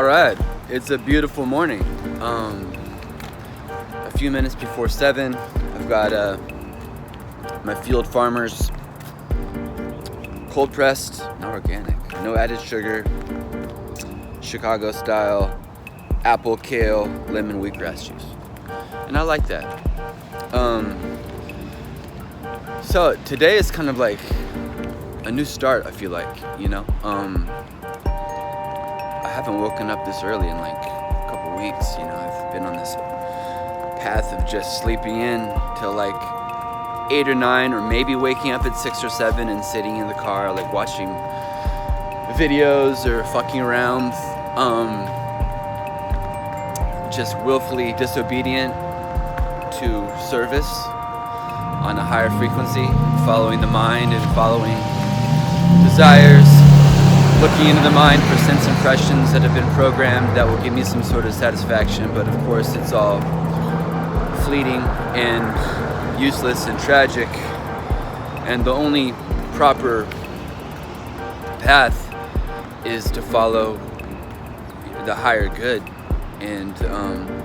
Alright, it's a beautiful morning. A few minutes before 7, I've got my Field Farmers cold pressed, not organic, no added sugar, Chicago style, apple, kale, lemon, wheatgrass juice. And I like that. So today is kind of like a new start, I feel like, you know? I haven't woken up this early in like a couple weeks, you know. I've been on this path of just sleeping in till like 8 or 9, or maybe waking up at 6 or 7 and sitting in the car like watching videos or fucking around, just willfully disobedient to service on a higher frequency, following the mind and following desires, looking into the mind for sense impressions that have been programmed that will give me some sort of satisfaction, but of course it's all fleeting and useless and tragic, and the only proper path is to follow the higher good, and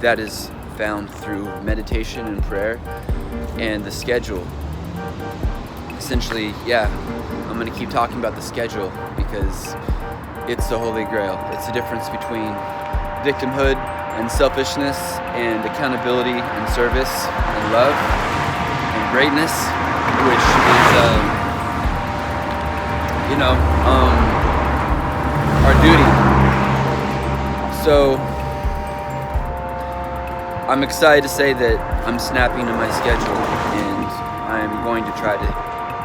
that is found through meditation and prayer and the schedule. Essentially, yeah, I'm going to keep talking about the schedule because it's the holy grail. It's the difference between victimhood and selfishness and accountability and service and love and greatness, which is, our duty. So I'm excited to say that I'm snapping to my schedule, and I'm going to try to,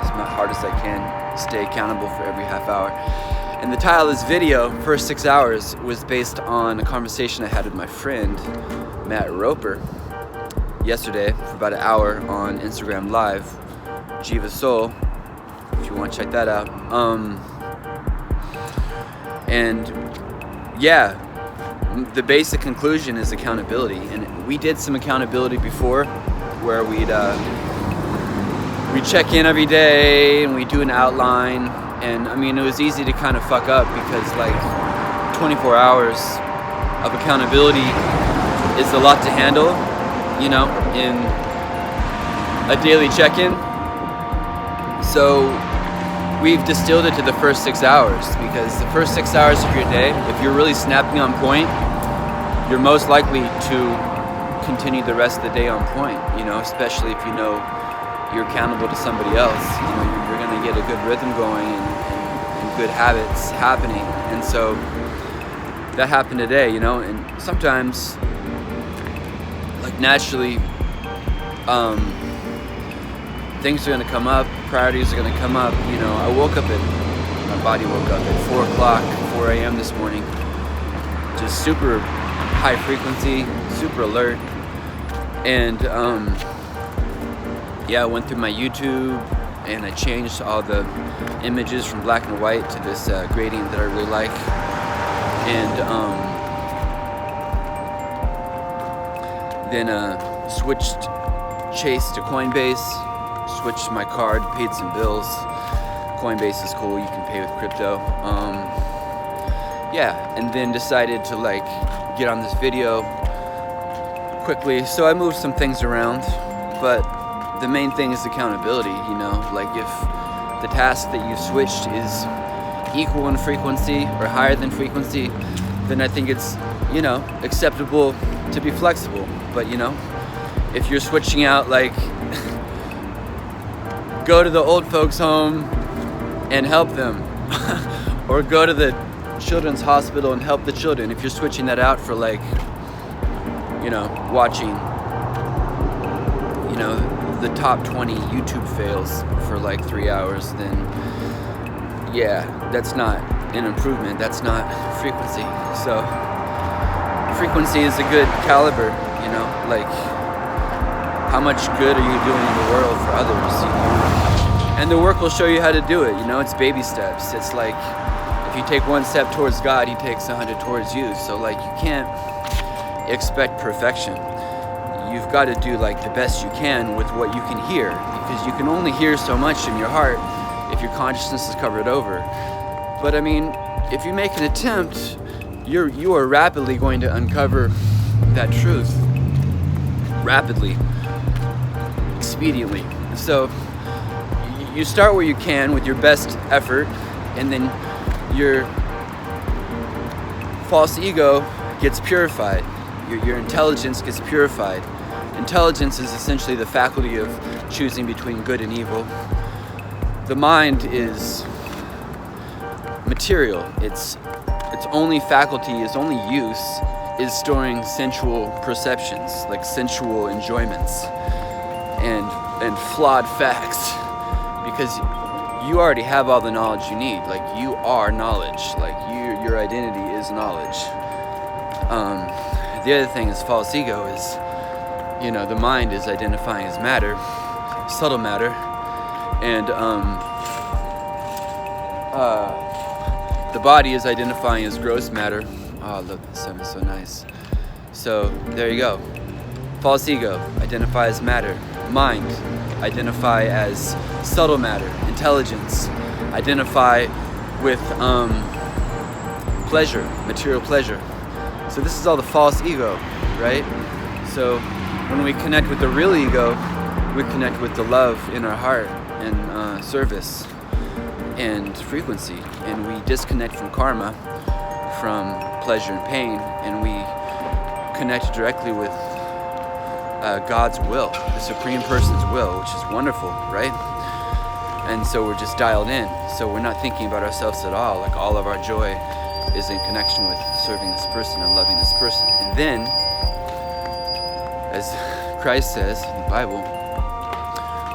as hard as I can, stay accountable for every half hour. And the title of this video, First 6 Hours, was based on a conversation I had with my friend, Matt Roper, yesterday for about an hour on Instagram Live, JIVASOUL, if you want to check that out. And yeah, the basic conclusion is accountability. And we did some accountability before where we'd check in every day and we do an outline. And I mean, it was easy to kind of fuck up because like 24 hours of accountability is a lot to handle, you know, in a daily check-in. So we've distilled it to the first 6 hours, because the first 6 hours of your day, if you're really snapping on point, you're most likely to continue the rest of the day on point, you know, especially if you know you're accountable to somebody else. You know, you're going to get a good rhythm going and good habits happening. And so that happened today, you know. And sometimes, like, naturally, things are going to come up, priorities are going to come up. You know, my body woke up at 4 a.m. this morning, just super high frequency, super alert. And I went through my YouTube and I changed all the images from black and white to this gradient that I really like. And then switched Chase to Coinbase, switched my card, paid some bills. Coinbase is cool, you can pay with crypto. And then decided to like get on this video quickly. So I moved some things around, but the main thing is accountability, you know. Like, if the task that you've switched is equal in frequency or higher than frequency, then I think it's, you know, acceptable to be flexible. But, you know, if you're switching out, like, go to the old folks' home and help them, or go to the children's hospital and help the children, if you're switching that out for, like, you know, watching, you know, the top 20 YouTube fails for like 3 hours, then yeah, that's not an improvement, that's not frequency. So frequency is a good caliber, you know, like how much good are you doing in the world for others, you know? And the work will show you how to do it, you know. It's baby steps. It's like if you take 1 step towards God, He takes 100 towards you. So like you can't expect perfection. You've got to do like the best you can with what you can hear, because you can only hear so much in your heart if your consciousness is covered over. But I mean, if you make an attempt you are rapidly going to uncover that truth. Rapidly. Expediently. So you start where you can with your best effort, and then your false ego gets purified. Your intelligence gets purified. Intelligence is essentially the faculty of choosing between good and evil. The mind is material. Its only faculty, its only use is storing sensual perceptions, like sensual enjoyments and flawed facts, because you already have all the knowledge you need. Like, you are knowledge. Like, your identity is knowledge. The other thing is false ego is, the mind is identifying as matter, subtle matter, and the body is identifying as gross matter. Oh, I love this song, it's so nice. So there you go. False ego, identify as matter. Mind, identify as subtle matter. Intelligence, identify with pleasure, material pleasure. So this is all the false ego, right? So when we connect with the real ego, we connect with the love in our heart and service and frequency, and we disconnect from karma, from pleasure and pain, and we connect directly with God's will, the Supreme Person's will, which is wonderful, right? And so we're just dialed in. So we're not thinking about ourselves at all. Like, all of our joy is in connection with serving this person and loving this person. And then, as Christ says in the Bible,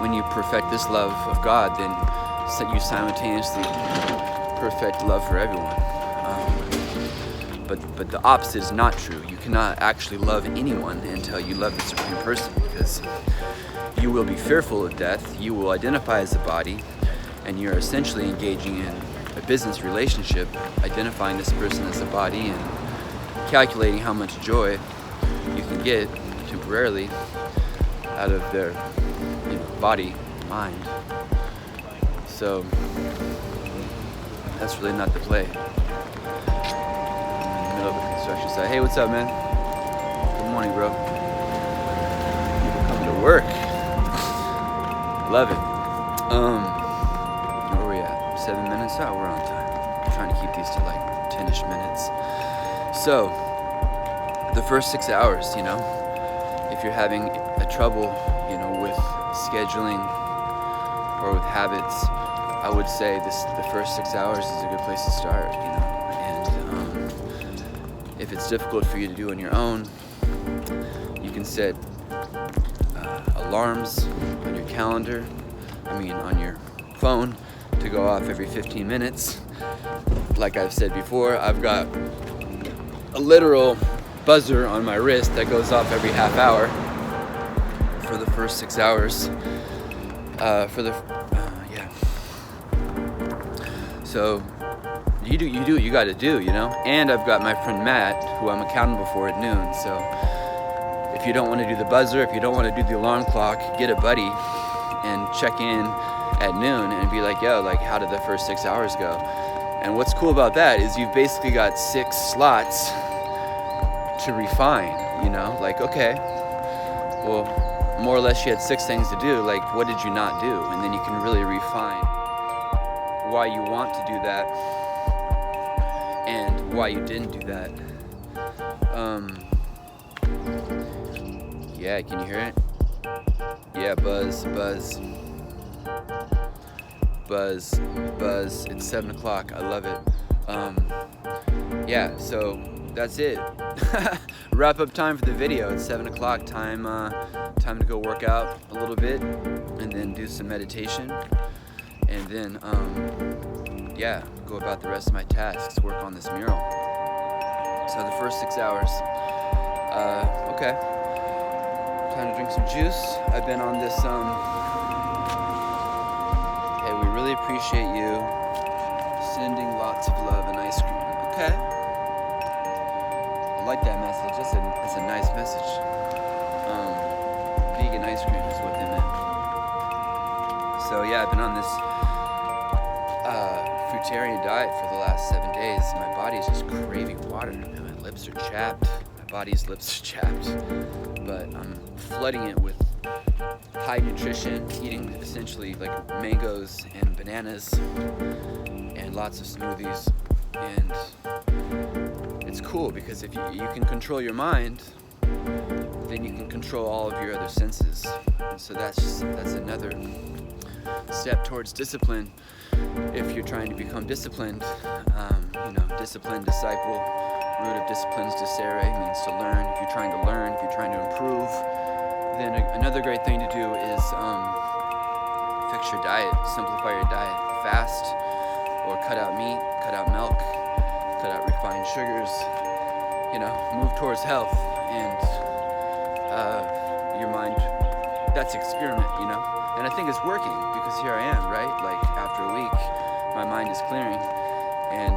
when you perfect this love of God, then you simultaneously perfect love for everyone. But the opposite is not true. You cannot actually love anyone until you love the Supreme Person, because you will be fearful of death, you will identify as a body, and you're essentially engaging in a business relationship, identifying this person as a body and calculating how much joy you can get temporarily out of their body, mind. So that's really not the play. Middle of a construction site. Hey, what's up, man? Good morning, bro. People coming to work. Love it. Where are we at? 7 minutes? Oh, we're on time. I'm trying to keep these to like 10-ish minutes. So, the first 6 hours, if you're having a trouble, with scheduling or with habits, I would say the first 6 hours is a good place to start, and if it's difficult for you to do on your own, you can set alarms on your calendar, on your phone, to go off every 15 minutes. Like I've said before, I've got a literal buzzer on my wrist that goes off every half hour for the first 6 hours. So you do what you got to do, And I've got my friend Matt, who I'm accountable for at noon. So if you don't want to do the buzzer, if you don't want to do the alarm clock, get a buddy and check in at noon and be like, yo, like, how did the first 6 hours go? And what's cool about that is you've basically got 6 slots to refine, Like, okay, well, more or less you had 6 things to do. Like, what did you not do? And then you can really refine why you want to do that and why you didn't do that. Yeah, can you hear it? Yeah, buzz. It's 7 o'clock. I love it. Yeah, so that's it. Wrap up time for the video. It's 7 o'clock. Time to go work out a little bit and then do some meditation. And then, go about the rest of my tasks, work on this mural. So the first 6 hours. Okay. Time to drink some juice. I've been on this, hey, we really appreciate you sending lots of love and ice cream. Okay. I like that message. That's a nice message. Vegan ice cream is what they meant. So yeah, I've been on this fruitarian diet for the last 7 days, my body's just craving water, and my lips are chapped. My body's lips are chapped, but I'm flooding it with high nutrition, eating essentially like mangoes and bananas and lots of smoothies. And it's cool because if you can control your mind, then you can control all of your other senses. And so that's another step towards discipline. If you're trying to become disciplined, disciplined disciple, root of disciplines discere means to learn. If you're trying to learn, if you're trying to improve, then another great thing to do is fix your diet, simplify your diet, fast, or cut out meat, cut out milk, cut out refined sugars, move towards health. And your mind, that's experiment, and I think it's working because here I am, right? Like after a week, my mind is clearing and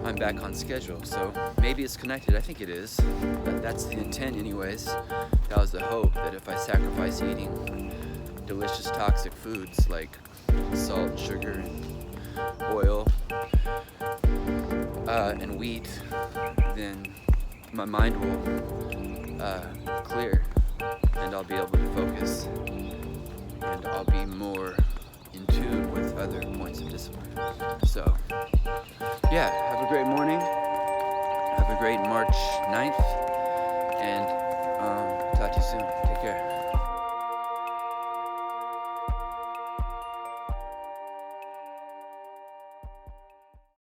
I'm back on schedule. So maybe it's connected. I think it is. That's the intent anyways. That was the hope, that if I sacrifice eating delicious toxic foods like salt, sugar, and oil, and wheat, then my mind will clear and I'll be able to focus and I'll be more in tune with other points of discipline. So yeah, have a great morning, have a great March 9th, and talk to you soon. Take care.